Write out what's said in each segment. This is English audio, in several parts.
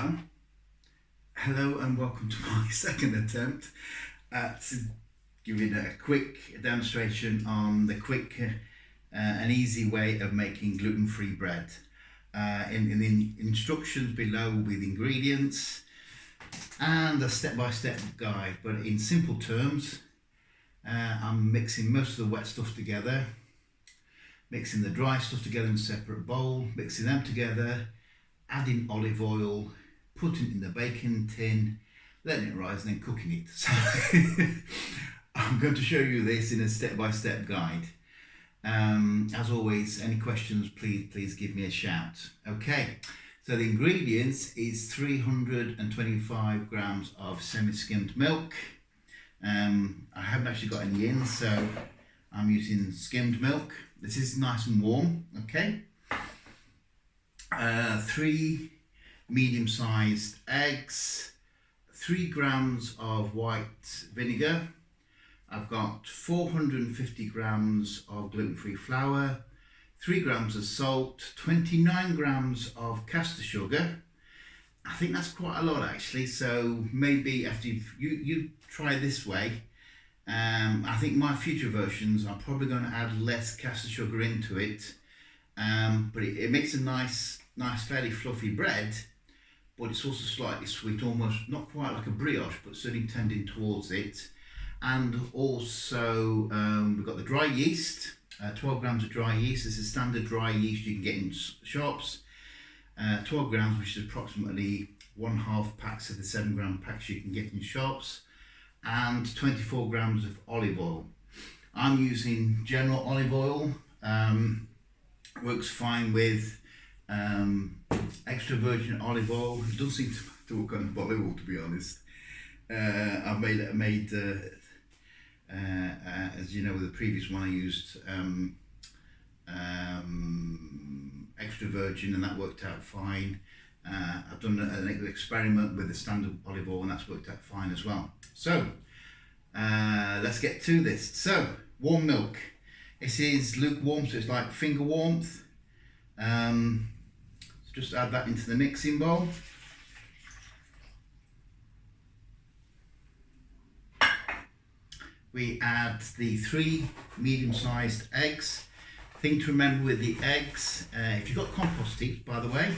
Well, hello and welcome to my second attempt at giving a quick demonstration on the quick and easy way of making gluten-free bread. In the instructions below will be the ingredients and a step-by-step guide, but in simple terms, I'm mixing most of the wet stuff together, mixing the dry stuff together in a separate bowl, mixing them together, adding olive oil, putting it in the baking tin, letting it rise and then cooking it. So I'm going to show you this in a step-by-step guide. As always, any questions, please give me a shout. Okay, so the ingredients is 325 grams of semi-skimmed milk. I haven't actually got any in, so I'm using skimmed milk. This is nice and warm, okay. 3 medium-sized eggs, 3 grams of white vinegar. I've got 450 grams of gluten-free flour, 3 grams of salt, 29 grams of caster sugar. I think that's quite a lot actually, so maybe after you try this way. I think my future versions are probably going to add less caster sugar into it, but it makes a nice fairly fluffy bread, but it's also slightly sweet, almost not quite like a brioche, but certainly tending towards it. And also we've got the dry yeast, 12 grams of dry yeast. This is standard dry yeast you can get in shops. 12 grams, which is approximately 1/2 packs of the 7 gram packs you can get in shops, and 24 grams of olive oil. I'm using general olive oil, works fine with extra virgin olive oil. It doesn't seem to work on olive oil, to be honest. I've made as you know, with the previous one I used extra virgin, and that worked out fine. I've done an experiment with the standard olive oil, and that's worked out fine as well. So let's get to this. So warm milk. This is lukewarm, so it's like finger warmth. So just add that into the mixing bowl. We add the 3 medium-sized eggs. Thing to remember with the eggs, if you've got compost heaps, by the way,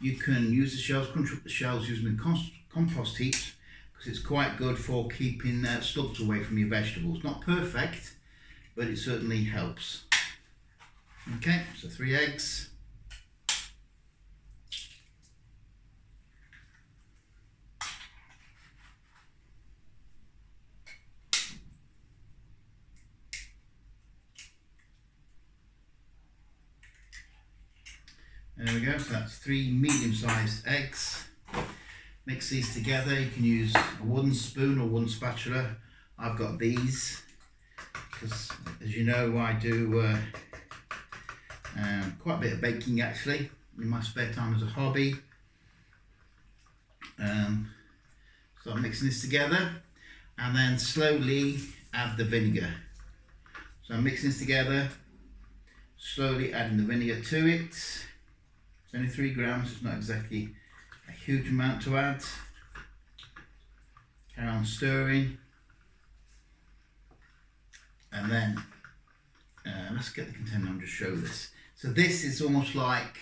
you can use the shells, crunch up the shells using the compost heaps, because it's quite good for keeping stubs away from your vegetables. Not perfect, but it certainly helps. Okay, so 3 eggs. There we go, so that's 3 medium-sized eggs. Mix these together. You can use a wooden spoon or wooden spatula. I've got these because, as you know, I do quite a bit of baking actually in my spare time as a hobby. So I'm mixing this together and then slowly add the vinegar. So I'm mixing this together, slowly adding the vinegar to it. It's only 3 grams, it's not exactly a huge amount to add. Carry on stirring. And then, let's get the container and just show this. So this is almost like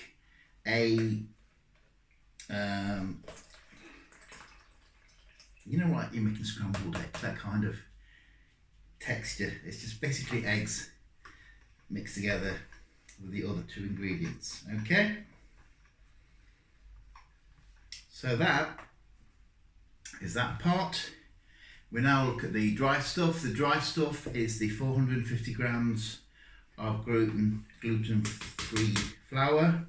a, you know, like you're making scrambled eggs, that kind of texture. It's just basically eggs mixed together with the other 2 ingredients, okay? So that is that part. We now look at the dry stuff. The dry stuff is the 450 grams of gluten-free flour.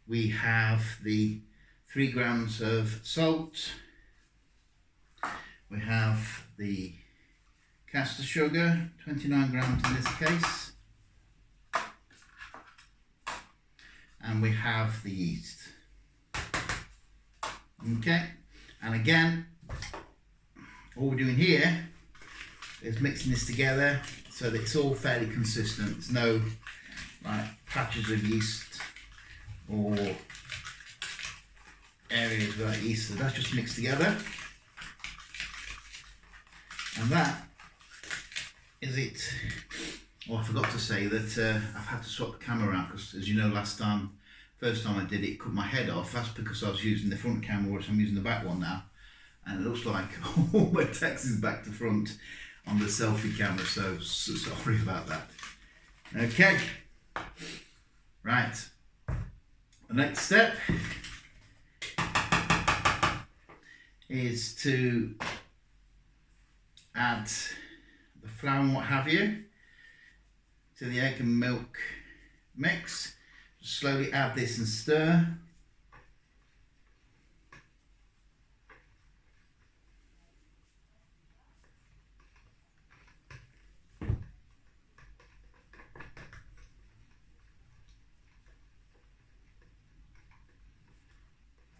We have the 3 grams of salt. We have the caster sugar, 29 grams in this case. And we have the yeast. Okay, and again, all we're doing here is mixing this together so that it's all fairly consistent. There's no like patches of yeast or areas without yeast. So that's just mixed together. And that is it. Oh, I forgot to say that I've had to swap the camera out because, as you know, first time I did it, cut my head off. That's because I was using the front camera, whereas I'm using the back one now. And it looks like all my text is back to front on the selfie camera, so sorry about that. Okay, right. The next step is to add the flour and what have you to the egg and milk mix. Just slowly add this and stir.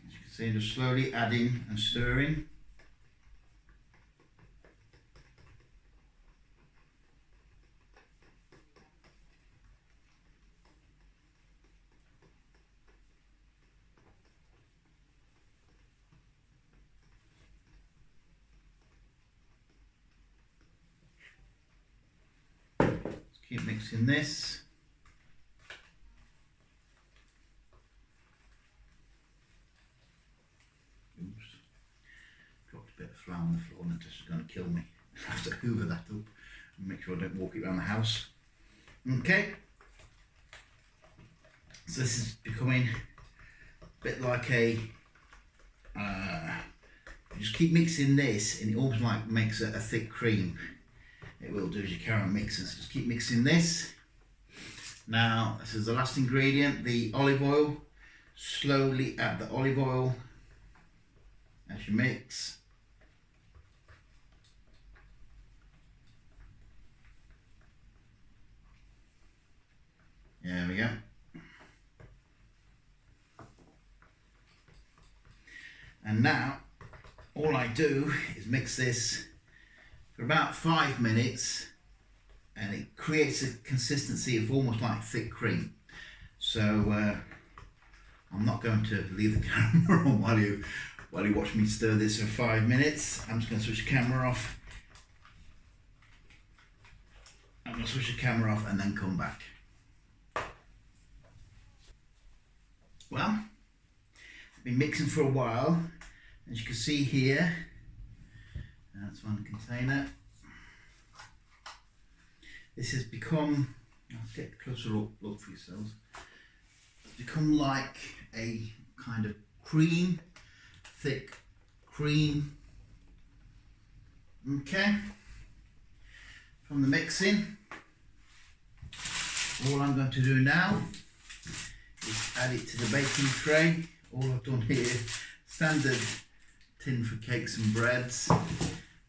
As you can see, just slowly adding and stirring. Keep mixing this. Oops. Dropped a bit of flour on the floor and it's going to kill me. I have to hoover that up and make sure I don't walk it around the house. Okay. So this is becoming a bit like a... just keep mixing this and it almost like makes a thick cream. It will do as you carry on mixing. So just keep mixing this. Now, this is the last ingredient, the olive oil. Slowly add the olive oil as you mix. There we go. And now, all I do is mix this for about 5 minutes and it creates a consistency of almost like thick cream. So I'm not going to leave the camera on while you watch me stir this for 5 minutes. I'm just going to switch the camera off. I'm going to switch the camera off and then come back. Well, I've been mixing for a while. As you can see here, that's one container. This has become, let's get a closer look for yourselves. It's become like a kind of cream, thick cream. Okay. From the mixing, all I'm going to do now is add it to the baking tray. All I've done here, standard tin for cakes and breads.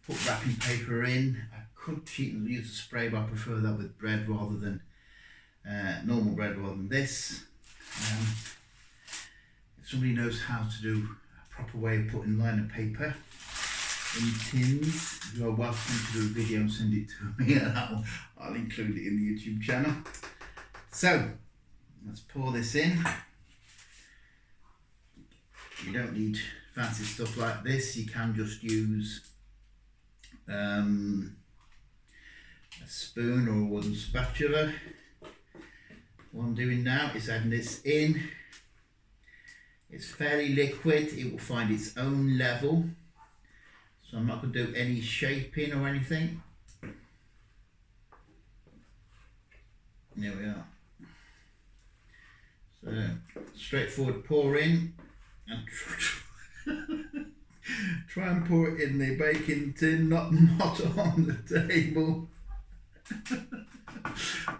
Put wrapping paper in. I could use a spray, but I prefer that with bread rather than normal bread rather than this. If somebody knows how to do a proper way of putting liner paper in tins, you are welcome to do a video and send it to me, and I'll include it in the YouTube channel. So let's pour this in. You don't need fancy stuff like this. You can just use a spoon or a wooden spatula. What I'm doing now is adding this in. It's fairly liquid, it will find its own level, so I'm not going to do any shaping or anything. There we are. So straightforward pour in and try and pour it in the baking tin, not on the table.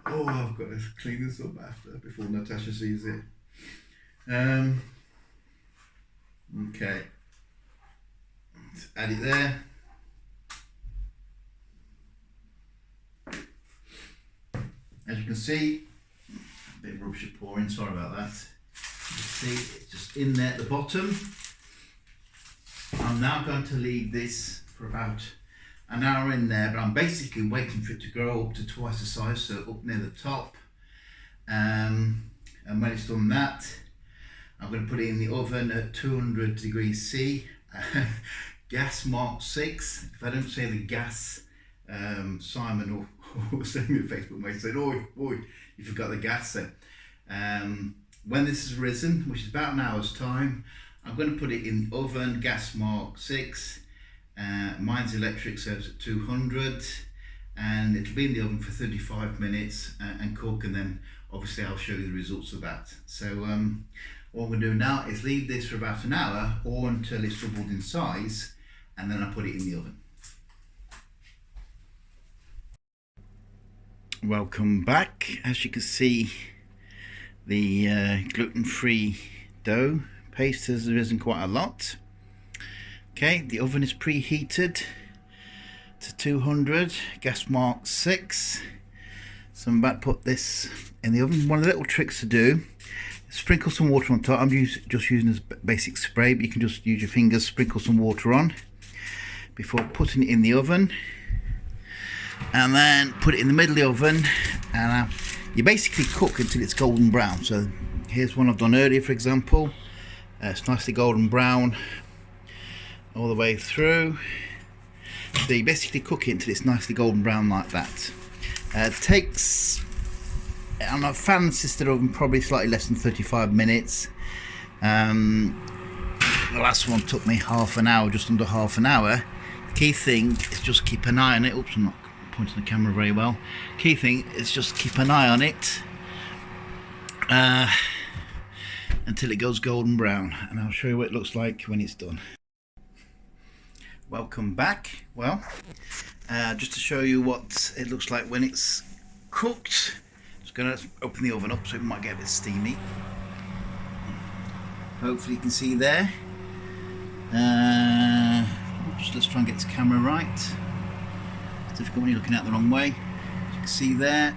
Oh, I've got to clean this up before Natasha sees it. Okay, let's add it there. As you can see, a bit of rubbish of pouring, sorry about that. You can see it's just in there at the bottom. I'm now going to leave this for about an hour in there, but I'm basically waiting for it to grow up to twice the size, so up near the top. And when it's done that, I'm going to put it in the oven at 200 degrees C, gas mark 6. If I don't say the gas, Simon or send me a Facebook message saying, "Oi, you forgot the gas then." When this has risen, which is about an hour's time, I'm going to put it in the oven, gas mark 6. Mine's electric, so it's at 200, and it'll be in the oven for 35 minutes and cook, and then obviously I'll show you the results of that. So what I'm going to do now is leave this for about an hour or until it's doubled in size, and then I put it in the oven. Welcome back. As you can see, the gluten-free dough paste has risen quite a lot. Okay, the oven is preheated to 200, gas mark 6. So I'm about to put this in the oven. One of the little tricks to do is sprinkle some water on top. I'm just using this basic spray, but you can just use your fingers, sprinkle some water on before putting it in the oven, and then put it in the middle of the oven, and you basically cook until it's golden brown. So here's one I've done earlier, for example. It's nicely golden brown all the way through. So you basically cook it until it's nicely golden brown like that. It takes, on a fan assisted oven, probably slightly less than 35 minutes. The last one took me half an hour, just under half an hour. The key thing is just keep an eye on it. Oops, I'm not pointing the camera very well. Key thing is just keep an eye on it until it goes golden brown, and I'll show you what it looks like when it's done. Welcome back. Well, just to show you what it looks like when it's cooked, just going to open the oven up so it might get a bit steamy. Hopefully you can see there. Oops, let's try and get this camera right. It's difficult when you're looking at it the wrong way. As you can see there,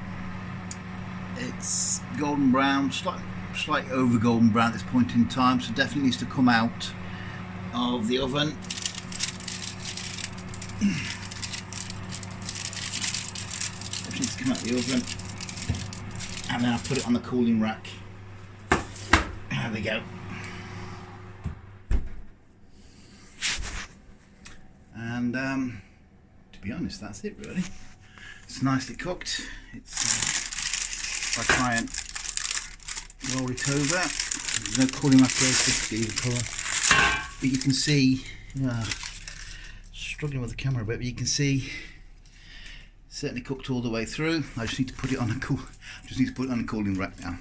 it's golden brown, slightly over golden brown at this point in time, so definitely needs to come out of the oven. Definitely needs to come out of the oven, and then I'll put it on the cooling rack. There we go. And to be honest, that's it really. It's nicely cooked. It's if I try and roll it over, there's no cooling rack there, it's just the colour. But you can see, struggling with the camera a bit, but you can see certainly cooked all the way through. I just need to put it on a cooling rack now.